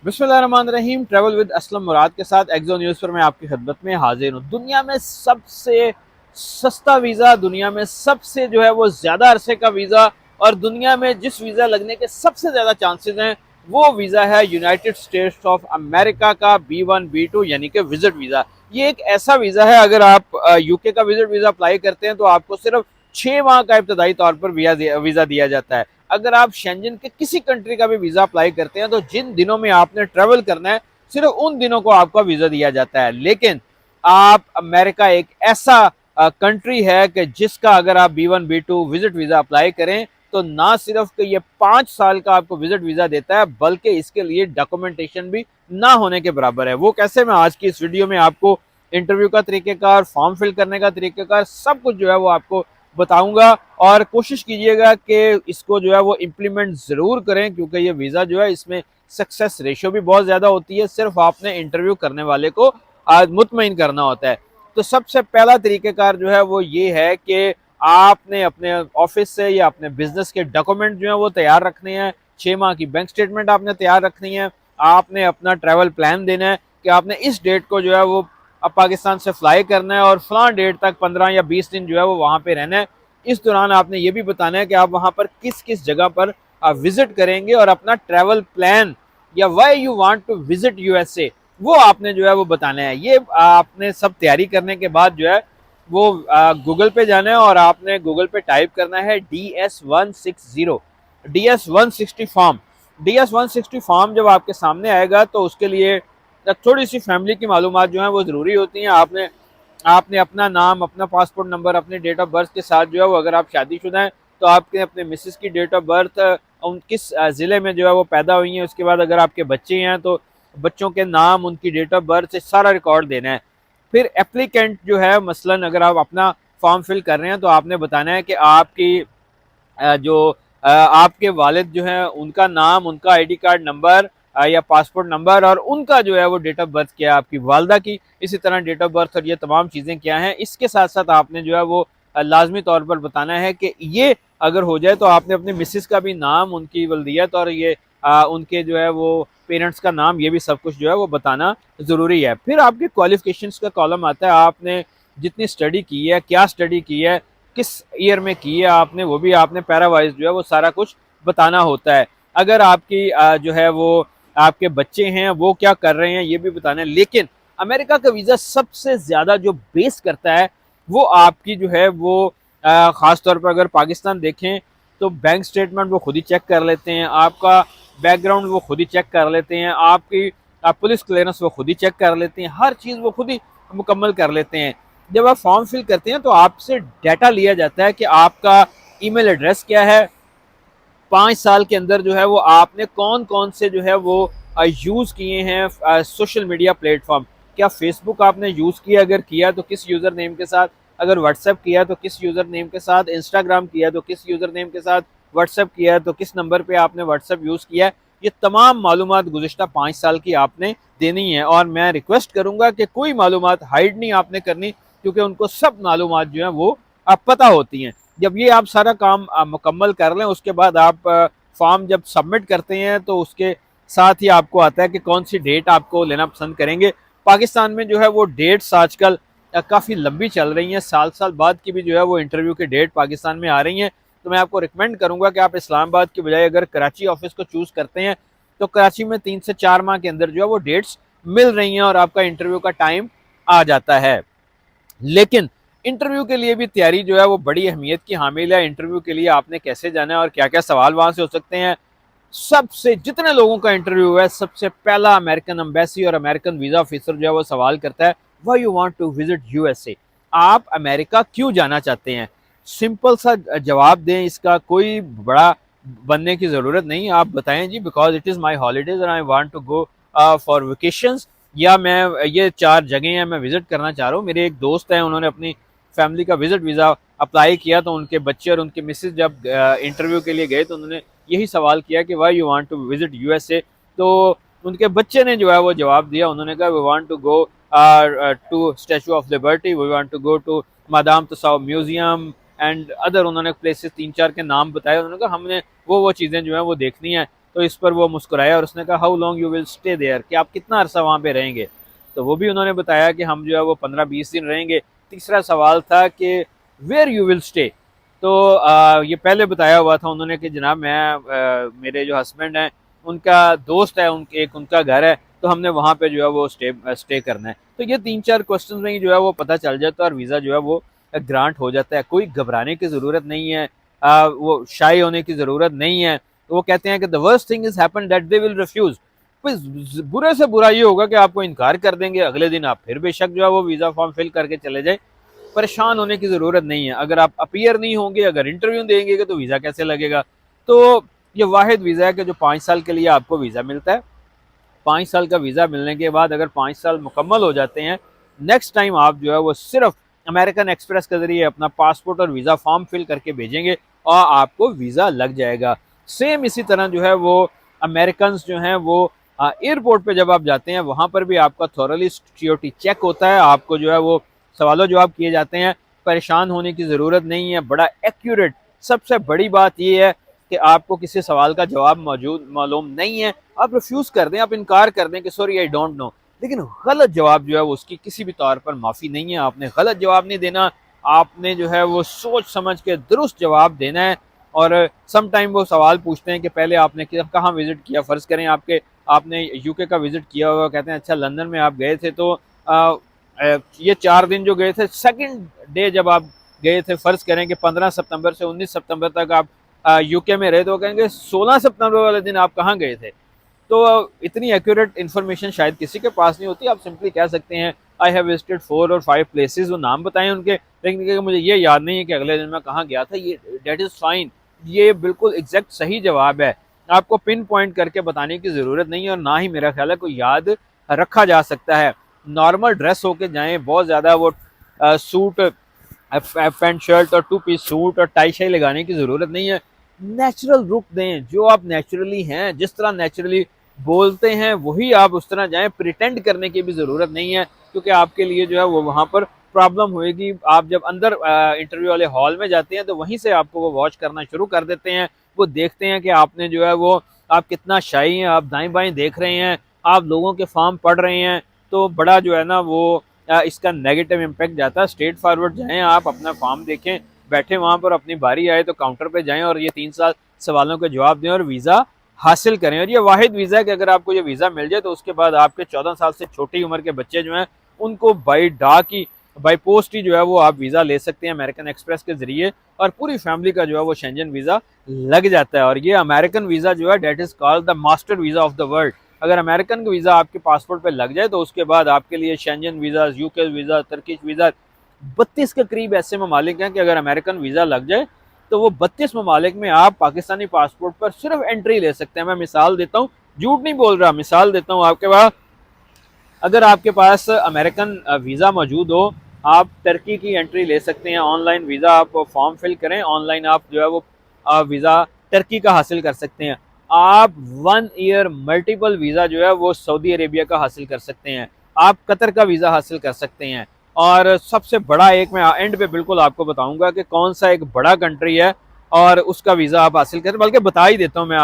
बिस्मिल्लाहिर्रहमानिर्रहीम। Travel with Aslam मुराद के साथ एक्सो न्यूज़ पर मैं आपकी खिदमत में हाजिर हूँ। दुनिया में सबसे सस्ता वीज़ा, दुनिया में सबसे जो है वो ज़्यादा अरसे का वीज़ा और दुनिया में जिस वीज़ा लगने के सबसे ज़्यादा चांसेस हैं वो वीज़ा है यूनाइटेड स्टेट्स ऑफ अमेरिका का B1 B2 यानी कि विजिट वीज़ा। ये एक ऐसा वीज़ा है, अगर आप यूके का विजिट वीज़ा अप्लाई करते हैं तो आपको सिर्फ 6 माह का इब्तदाई तौर पर वीज़ा दिया जाता है। अगर आप शेंजन के किसी कंट्री का भी वीज़ा अप्लाई करते हैं तो जिन दिनों में आपने ट्रेवल करना है सिर्फ उन दिनों को आपका वीज़ा दिया जाता है। लेकिन आप अमेरिका एक ऐसा कंट्री है कि जिसका अगर आप B1 B2 visit visa apply करें तो ना सिर्फ कि ये 5 साल का आपको विजिट वीज़ा देता है बल्कि इसके लिए डॉक्यूमेंटेशन भी ना होने के बराबर है। वो कैसे, मैं आज की इस वीडियो में आपको इंटरव्यू का तरीक़ेकार, फॉर्म फिल करने का तरीक़ेकार, सब कुछ जो है वो आपको बताऊंगा। और कोशिश कीजिएगा कि इसको जो है वो इम्प्लीमेंट ज़रूर करें, क्योंकि ये वीज़ा जो है इसमें सक्सेस रेशियो भी बहुत ज़्यादा होती है। सिर्फ आपने इंटरव्यू करने वाले को मुतमईन करना होता है। तो सबसे पहला तरीक़ेकार जो है वो ये है कि आपने अपने ऑफिस से या अपने बिजनेस के डॉक्यूमेंट जो है वो तैयार रखने हैं। 6 माह की बैंक स्टेटमेंट आपने तैयार रखनी है। आपने अपना ट्रैवल प्लान देना है कि आपने इस डेट को जो है वो अब पाकिस्तान से फ्लाई करना है और फलां डेट तक 15 या 20 दिन जो है वो वहाँ पे रहना है। इस दौरान आपने ये भी बताना है कि आप वहाँ पर किस किस जगह पर विजिट करेंगे और अपना ट्रैवल प्लान या why you want to visit USA वो आपने जो है वो बताना है। ये आपने सब तैयारी करने के बाद जो है वो गूगल पे जाना है और आपने गूगल पे टाइप करना है DS160 DS160 form. DS160 form जब आपके सामने आएगा तो उसके लिए थोड़ी सी फैमिली की मालूमात जो है वो ज़रूरी होती हैं। आपने आपने अपना नाम, अपना पासपोर्ट नंबर, अपने डेट ऑफ बर्थ के साथ जो है वो, अगर आप शादीशुदा हैं तो आपके अपने मिसेस की डेट ऑफ बर्थ, उन किस ज़िले में जो है वो पैदा हुई हैं, उसके बाद अगर आपके बच्चे हैं तो बच्चों के नाम, उनकी डेट ऑफ बर्थ से सारा रिकॉर्ड देना है। फिर एप्लीकेंट जो है, मसलन अगर आप अपना फॉर्म फिल कर रहे हैं तो आपने बताना है कि आपकी आपके वालिद जो हैं उनका नाम, उनका आईडी कार्ड नंबर या पासपोर्ट नंबर और उनका जो है वो डेट ऑफ बर्थ क्या है, आपकी वालदा की इसी तरह डेट ऑफ बर्थ और ये तमाम चीज़ें क्या हैं। इसके साथ साथ आपने जो है वो लाजमी तौर पर बताना है कि ये अगर हो जाए तो आपने अपने मिसिस का भी नाम, उनकी वल्दियत और ये उनके जो है वो पेरेंट्स का नाम, ये भी सब कुछ जो है वो बताना ज़रूरी है। फिर आपके क्वालिफिकेशंस का कॉलम आता है। आपने जितनी स्टडी की है, क्या स्टडी की है, किस ईयर में की है आपने, वो भी आपने पैरावाइज जो है वो सारा कुछ बताना होता है। अगर आपकी जो है वो आपके बच्चे हैं वो क्या कर रहे हैं ये भी बताना है। लेकिन अमेरिका का वीज़ा सबसे ज़्यादा जो बेस करता है वो आपकी जो है वो ख़ास तौर पर अगर पाकिस्तान देखें तो बैंक स्टेटमेंट वो खुद ही चेक कर लेते हैं, आपका बैकग्राउंड वो खुद ही चेक कर लेते हैं, आपकी पुलिस क्लियरेंस वो खुद ही चेक कर लेते हैं, हर चीज़ वो खुद ही मुकम्मल कर लेते हैं। जब आप फॉर्म फिल करते हैं तो आपसे डाटा लिया जाता है कि आपका ईमेल एड्रेस क्या है, 5 साल के अंदर जो है वो आपने कौन कौन से जो है वो यूज़ किए हैं सोशल मीडिया प्लेटफॉर्म। क्या फेसबुक आपने यूज़ किया, अगर किया तो किस यूज़र नेम के साथ, अगर व्हाट्सएप किया तो किस यूज़र नेम के साथ, इंस्टाग्राम किया तो किस यूज़र नेम के साथ, व्हाट्सएप किया तो किस नंबर पे आपने व्हाट्सएप यूज़ किया। ये तमाम मालूमात गुज़िश्ता 5 साल की आपने देनी है और मैं रिक्वेस्ट करूँगा कि कोई मालूमात हाइड नहीं आपने करनी, क्योंकि उनको सब मालूमात जो है वो पता होती हैं। जब ये आप सारा काम मुकम्मल कर लें उसके बाद आप फॉर्म जब सबमिट करते हैं तो उसके साथ ही आपको आता है कि कौन सी डेट आपको लेना पसंद करेंगे। पाकिस्तान में जो है वो डेट्स आजकल काफ़ी लंबी चल रही हैं, साल साल बाद की भी जो है वो इंटरव्यू की डेट पाकिस्तान में आ रही हैं। तो मैं आपको रिकमेंड करूँगा कि आप इस्लामाबाद की बजाय अगर कराची ऑफिस को चूज़ करते हैं तो कराची में 3 से 4 माह के अंदर जो है वो डेट्स मिल रही हैं और आपका इंटरव्यू का टाइम आ जाता है। लेकिन इंटरव्यू के लिए भी तैयारी जो है वो बड़ी अहमियत की हामिल है। इंटरव्यू के लिए आपने कैसे जाना है और क्या क्या सवाल वहाँ से हो सकते हैं। सबसे जितने लोगों का इंटरव्यू है सबसे पहला अमेरिकन एम्बेसी और अमेरिकन वीज़ा ऑफिसर जो है वो सवाल करता है, why you want to visit USA, आप अमेरिका क्यों जाना चाहते हैं। सिंपल सा जवाब दें, इसका कोई बड़ा बनने की ज़रूरत नहीं। आप बताएं जी because it is my holidays and I want to go for vacations, या मैं ये 4 जगह हैं मैं विजिट करना चाह रहा हूँ। मेरे एक दोस्त हैं, उन्होंने अपनी फैमिली का विजिट वीज़ा अप्लाई किया तो उनके बच्चे और उनके मिसेज जब इंटरव्यू के लिए गए तो उन्होंने यही सवाल किया कि why you want to visit USA. तो उनके बच्चे ने जो है वो जवाब दिया, उन्होंने कहा we want to go to Statue of Liberty, we want to go to Madame Tussauds museum and other, उन्होंने प्लेसेस 3-4 के नाम बताए। उन्होंने कहा हमने वो चीज़ें जो हैं वो देखनी है। तो इस पर वो मुस्कुराया और उसने कहा how long you will stay there, कि आप कितना अरसा वहाँ पे रहेंगे। तो वो भी उन्होंने बताया कि हम जो है वो 15-20 दिन रहेंगे। तीसरा सवाल था कि वेयर यू विल स्टे। तो ये पहले बताया हुआ था उन्होंने कि जनाब मैं मेरे जो हस्बैंड हैं उनका दोस्त है, उनके एक उनका घर है, तो हमने वहाँ पे जो है वो स्टे करना है। तो ये 3-4 क्वेश्चन में ही जो है वो पता चल जाता है और वीज़ा जो है वो ग्रांट हो जाता है। कोई घबराने की ज़रूरत नहीं है, वो शाई होने की ज़रूरत नहीं है। तो वो कहते हैं कि the worst thing is happen that they will refuse. बुरे से बुरा ये होगा कि आपको इनकार कर देंगे, अगले दिन आप फिर बेशक जो है वो वीज़ा फॉर्म फिल करके चले जाए। परेशान होने की ज़रूरत नहीं है। अगर आप अपीयर नहीं होंगे, अगर इंटरव्यू देंगे तो वीज़ा कैसे लगेगा। तो ये वाहिद वीज़ा है कि जो 5 साल के लिए आपको वीज़ा मिलता है। 5 साल का वीज़ा मिलने के बाद अगर 5 साल मुकम्मल हो जाते हैं, नेक्स्ट टाइम आप जो है वो सिर्फ अमेरिकन एक्सप्रेस के ज़रिए अपना पासपोर्ट और वीज़ा फॉर्म फिल करके भेजेंगे और आपको वीज़ा लग जाएगा। सेम इसी तरह जो है वो अमेरिकन जो हैं वो एयरपोर्ट पे जब आप जाते हैं वहाँ पर भी आपका थॉरली सिक्योरिटी चेक होता है, आपको जो है वो सवालों जवाब किए जाते हैं। परेशान होने की ज़रूरत नहीं है, बड़ा एक्यूरेट। सबसे बड़ी बात ये है कि आपको किसी सवाल का जवाब मौजूद मालूम नहीं है, आप रिफ्यूज़ कर दें, आप इनकार कर दें कि सॉरी आई डोंट नो, लेकिन गलत जवाब जो है वो उसकी किसी भी तौर पर माफ़ी नहीं है। आपने गलत जवाब नहीं देना, आपने जो है वो सोच समझ के दुरुस्त जवाब देना है। और सम टाइम वो सवाल पूछते हैं कि पहले आपने कहाँ विज़िट किया। फ़र्ज़ करें आपने यूके का विज़िट किया हुआ, कहते हैं अच्छा लंदन में आप गए थे, तो ये 4 दिन जो गए थे, सेकंड डे जब आप गए थे, फ़र्ज़ करें कि 15 सितंबर से 19 सितंबर तक आप यूके में रहे, तो कहेंगे 16 सितंबर वाले दिन आप कहाँ गए थे। तो इतनी एक्यूरेट इन्फॉर्मेशन शायद किसी के पास नहीं होती। आप सिंपली कह सकते हैं आई हैव विजिटेड 4 और 5 प्लेसेस, वो नाम बताएं उनके, लेकिन मुझे ये याद नहीं है कि अगले दिन मैं कहाँ गया था। ये डेट इज़ फाइन, ये बिल्कुल एग्जैक्ट सही जवाब है। आपको पिन पॉइंट करके बताने की ज़रूरत नहीं है और ना ही मेरा ख्याल है कोई याद रखा जा सकता है। नॉर्मल ड्रेस होके जाएं, बहुत ज़्यादा वो सूट पैंट शर्ट और 2 पीस सूट और टाई शाई लगाने की ज़रूरत नहीं है। नेचुरल रुक दें, जो आप नेचुरली हैं, जिस तरह नेचुरली बोलते हैं वही आप उस तरह जाएं। प्रिटेंड करने की भी ज़रूरत नहीं है, क्योंकि आपके लिए जो है वो वहाँ पर प्रॉब्लम होएगी। आप जब अंदर इंटरव्यू वाले हॉल में जाते हैं तो वहीं से आपको वो वॉच करना शुरू कर देते हैं। वो देखते हैं कि आपने जो है वो आप कितना शाई हैं, आप दाएं बाएं देख रहे हैं, आप लोगों के फॉर्म पढ़ रहे हैं, तो बड़ा जो है ना वो इसका नेगेटिव इम्पैक्ट जाता है। स्ट्रेट फॉरवर्ड जाएं, आप अपना फॉर्म देखें, बैठे वहाँ पर, अपनी बारी आए तो काउंटर पे जाएं और ये 3 साल सवालों के जवाब दें और वीज़ा हासिल करें। और ये वाहिद वीज़ा है कि अगर आपको ये वीज़ा मिल जाए तो उसके बाद आपके 14 साल से छोटी उम्र के बच्चे जो हैं उनको बाई पोस्ट ही जो है वो आप वीज़ा ले सकते हैं अमेरिकन एक्सप्रेस के ज़रिए, और पूरी फैमिली का जो है वो शेंजन वीज़ा लग जाता है। और ये अमेरिकन वीज़ा जो है that is called the master visa of the world. अगर अमेरिकन का वीज़ा आपके पासपोर्ट पे लग जाए तो उसके बाद आपके लिए Shenzhen visa, UK visa, Turkish visa, 32 के करीब ऐसे ममालिक हैं कि अगर अमेरिकन वीज़ा लग जाए तो वो 32 ममालिक में आप पाकिस्तानी पासपोर्ट पर सिर्फ एंट्री ले सकते हैं। मैं मिसाल देता हूँ, झूठ नहीं बोल रहा, मिसाल देता हूँ। आपके पास अगर आपके पास अमेरिकन वीज़ा मौजूद हो, आप टर्की की एंट्री ले सकते हैं। ऑनलाइन वीज़ा आप फॉर्म फिल करें, ऑनलाइन आप जो है वो वीज़ा टर्की का हासिल कर सकते हैं। आप 1 ईयर मल्टीपल वीज़ा जो है वो सऊदी अरेबिया का हासिल कर सकते हैं। आप कतर का वीज़ा हासिल कर सकते हैं। और सबसे बड़ा एक मैं एंड पे बिल्कुल आपको बताऊंगा कि कौन सा एक बड़ा कंट्री है और उसका वीज़ा आप हासिल करें, बल्कि बता ही देता हूँ मैं।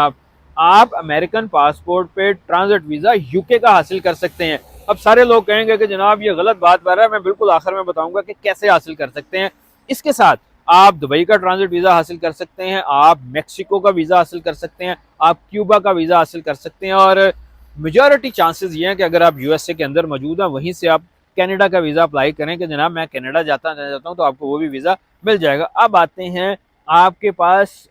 आप अमेरिकन पासपोर्ट पे ट्रांजिट वीज़ा यूके का हासिल कर सकते हैं। अब सारे लोग कहेंगे कि जनाब ये गलत बात कर रहा है, मैं बिल्कुल आखिर में बताऊंगा कि कैसे हासिल कर सकते हैं। इसके साथ आप दुबई का ट्रांजिट वीज़ा हासिल कर सकते हैं, आप मेक्सिको का वीज़ा हासिल कर सकते हैं, आप क्यूबा का वीज़ा हासिल कर सकते हैं। और मेजॉरिटी चांसेस ये हैं कि अगर आप यूएसए के अंदर मौजूद हैं वहीं से आप कनाडा का वीज़ा अप्लाई करें कि जनाब मैं कनाडा जाता हूँ, तो आपको वो भी वीज़ा मिल जाएगा। अब आते हैं आपके पास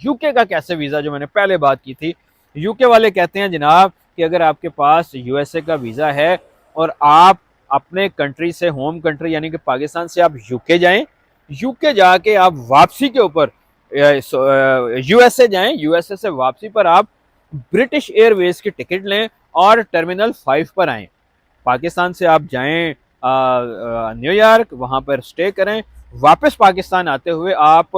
यूके का कैसे वीज़ा, जो मैंने पहले बात की थी। यूके वाले कहते हैं जनाब कि अगर आपके पास यूएसए का वीज़ा है और आप अपने कंट्री से, होम कंट्री यानी कि पाकिस्तान से आप यूके जाएं, यूके जाके आप वापसी के ऊपर यूएसए जाएं, यूएसए से वापसी पर आप ब्रिटिश एयरवेज की टिकट लें और टर्मिनल 5 पर आएँ। पाकिस्तान से आप जाएं न्यूयॉर्क, वहाँ पर स्टे करें, वापस पाकिस्तान आते हुए आप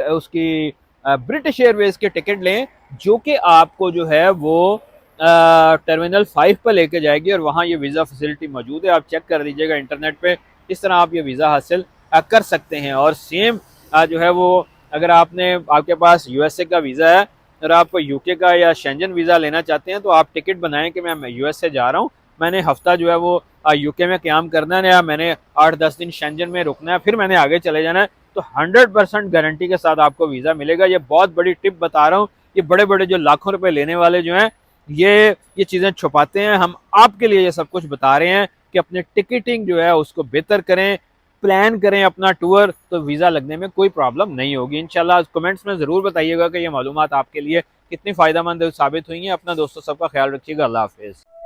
उसकी ब्रिटिश एयरवेज की टिकट लें, जो कि आपको जो है वो टर्मिनल 5 पर लेके जाएगी और वहाँ ये वीज़ा फैसिलिटी मौजूद है। आप चेक कर लीजिएगा इंटरनेट पे, इस तरह आप ये वीज़ा हासिल कर सकते हैं। और सेम जो है वो अगर आपके पास यूएसए का वीज़ा है अगर आप यूके का या शेंजन वीज़ा लेना चाहते हैं तो आप टिकट बनाएं कि मैं यूएस से जा रहा हूँ, मैंने हफ्ता जो है वो यूके में क्याम करना है या मैंने 8-10 दिन शेंजन में रुकना है, फिर मैंने आगे चले जाना है, तो 100% गारंटी के साथ आपको वीज़ा मिलेगा। ये बहुत बड़ी टिप बता रहा हूँ। ये बड़े बड़े जो लाखों रुपए लेने वाले जो हैं ये चीज़ें छुपाते हैं। हम आपके लिए ये सब कुछ बता रहे हैं कि अपने टिकटिंग जो है उसको बेहतर करें, प्लान करें अपना टूर, तो वीज़ा लगने में कोई प्रॉब्लम नहीं होगी इंशाल्लाह। कमेंट्स में ज़रूर बताइएगा कि ये मालूमात आपके लिए कितनी फ़ायदेमंद साबित हुई हैं। अपना दोस्तों सबका ख्याल रखिएगा। अल्लाह हाफ़िज़।